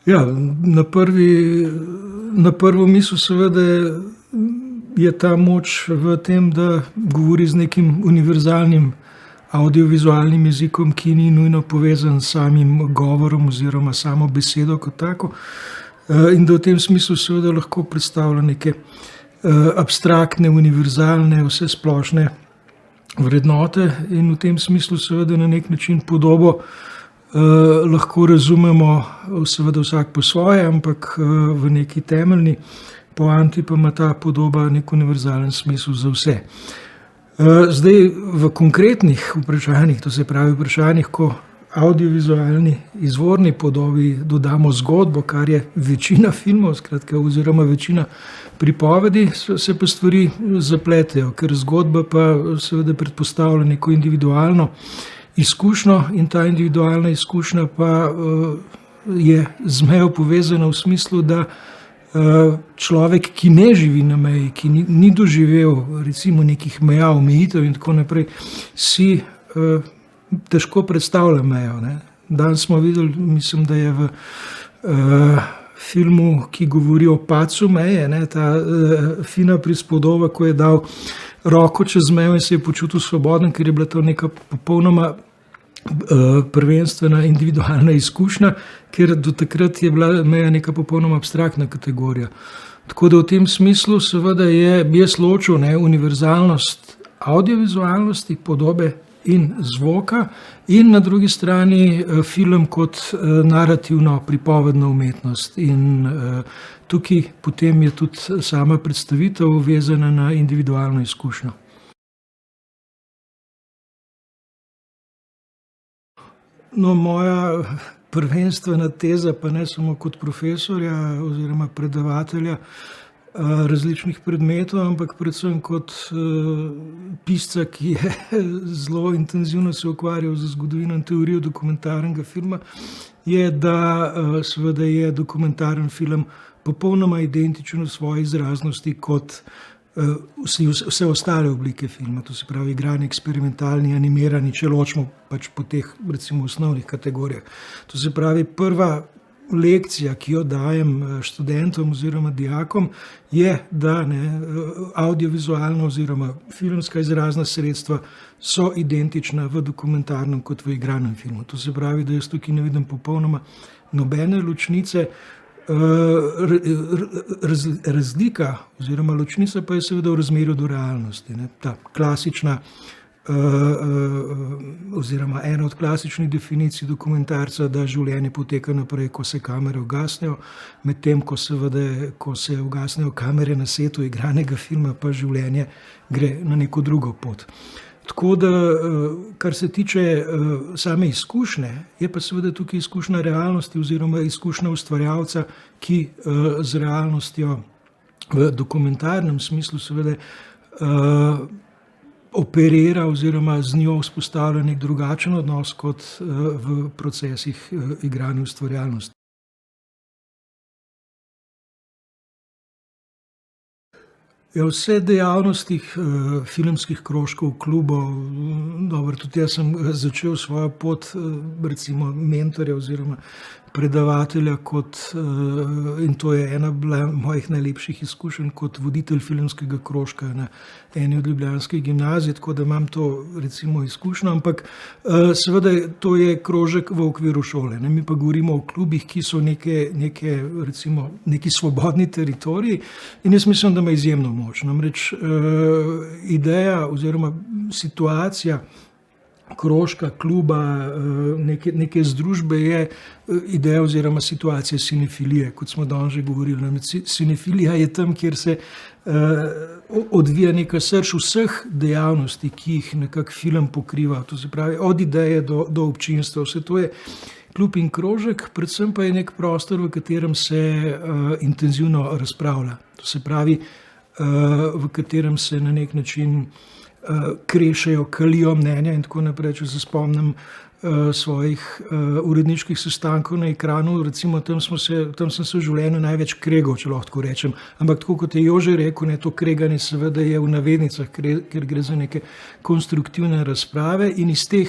Ja, na prvo misel seveda je ta moč v tem, da govori z nekim univerzalnim avdiovizualnim jezikom, ki ni nujno povezan s samim govorom oziroma samo besedo kot tako. In da v tem smislu seveda lahko predstavlja neke abstraktne, univerzalne, vsesplošne vrednote in v tem smislu seveda na neki način podobo lahko razumemo seveda vsak po svoje, ampak v neki temeljni poanti pa ima ta podoba nek univerzalen smisel za vse. Zdaj v konkretnih vprašanjih, to se pravi vprašanjih, ko avdiovizualni izvorni podobi dodamo zgodbo, kar je večina filmov, skratka, oziroma večina pripovedi, se pa stvari zapletejo, ker zgodba pa seveda predpostavlja neko individualno izkušnjo in ta individualna izkušnja pa je z mejo povezana v smislu, da človek, ki ne živi na meji, ki ni doživel recimo nekih meja, omejitev in tako naprej, si težko predstavlja mejo, ne. Danes smo videli, mislim, da je v filmu, ki govori o padcu meje, ne, ta fina prispodoba, ko je dal roko čez mejo in se je počutil svoboden, ker je bila to neka popolnoma prvenstvena individualna izkušnja, ker do takrat je bila meja neka popolnoma abstraktna kategorija. Tako da v tem smislu seveda je jaz ločil univerzalnost avdiovizualnosti, podobe in zvoka in na drugi strani film kot narativno pripovedno umetnost. In tukaj potem je tudi sama predstavitev vezana na individualno izkušnjo. No, moja prvenstvena teza, pa ne samo kot profesorja oziroma predavatelja različnih predmetov, ampak predvsem kot pisca, ki je zelo intenzivno se ukvarjal z zgodovino in teorijo dokumentarnega filma, je, da seveda je dokumentaren film popolnoma identičen v svoji izraznosti kot vse ostale oblike filma, to se pravi igrani, eksperimentalni, animirani, če ločimo pač po teh recimo osnovnih kategorijah. To se pravi, prva lekcija, ki jo dajem študentom oziroma dijakom, je, da avdiovizualna oziroma filmska izrazna sredstva so identična v dokumentarnem kot v igranem filmu. To se pravi, da jaz tukaj ne vidim popolnoma nobene ločnice. Razlika oziroma ločnica pa je seveda v razmerju do realnosti. Ta klasična oziroma ena od klasičnih definicij dokumentarca, da življenje poteka naprej, ko se kamere ugasnejo, medtem ko seveda, ko se ugasnejo kamere na setu igranega filma, pa življenje gre na neko drugo pot. Tako da, kar se tiče same izkušnje, je pa seveda tukaj izkušnja realnosti oziroma izkušnja ustvarjalca, ki z realnostjo v dokumentarnem smislu seveda operira oziroma z njo vzpostavlja nek drugačen odnos kot v procesih igranja ustvarjalnosti. Ja, vse dejavnosti filmskih krožkov, klubov, dobro, tudi jaz sem začel svojo pot recimo mentorja oziroma predavatelja kot, in to je ena bila mojih najlepših izkušenj kot voditelj filmskega krožka na eni od ljubljanskih gimnazij, tako da imam to recimo izkušnjo, ampak seveda to je krožek v okviru šole, ne, mi pa govorimo o klubih, ki so neke recimo neki svobodni teritoriji in jaz mislim, da ima izjemno moč. Namreč ideja oziroma situacija krožka, kluba, neke združbe je ideja oziroma situacija cinefilije, kot smo danes že govorili. Cinefilija je tam, kjer se odvija neka srž vseh dejavnosti, ki jih nekako film pokriva, to se pravi od ideje do občinstva, vse to je klub in krožek, predvsem pa je nek prostor, v katerem se intenzivno razpravlja, to se pravi, v katerem se na nek način krešejo, kalijo mnenja in tako naprej. Če se spomnim svojih uredniških sestankov na ekranu, recimo tam sem se v življenju največ kregal, če lahko tako rečem. Ampak tako kot je Jože rekel, to kreganje seveda je v navednicah, ker gre za neke konstruktivne razprave in iz teh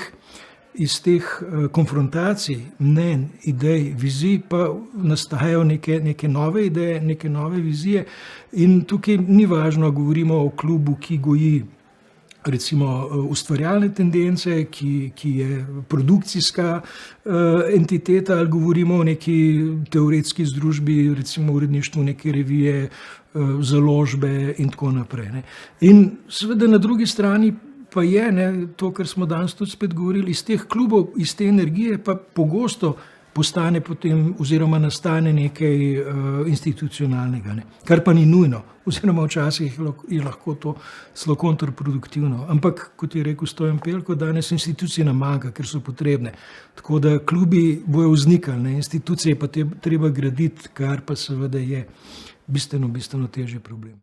iz teh konfrontacij, mnenj, idej, vizij pa nastajajo neke nove ideje, neke nove vizije. In tukaj ni važno, govorimo o klubu, ki goji recimo ustvarjalne tendence, ki je produkcijska entiteta, ali govorimo o neki teoretski združbi, recimo uredništvu neke revije, založbe in tako naprej, ne. In seveda na drugi strani pa je, ne, to, kar smo danes tudi spet govorili, iz teh klubov, iz te energije pa pogosto postane potem oziroma nastane nekaj institucionalnega, ne. Kar pa ni nujno, oziroma včasih je lahko to celo kontraproduktivno. Ampak, kot je rekel Stojan Pelko, danes institucij nam manjka, ker so potrebne. Tako da klubi bojo vznikali, ne, institucije pa treba graditi, kar pa seveda je bistveno težji problem.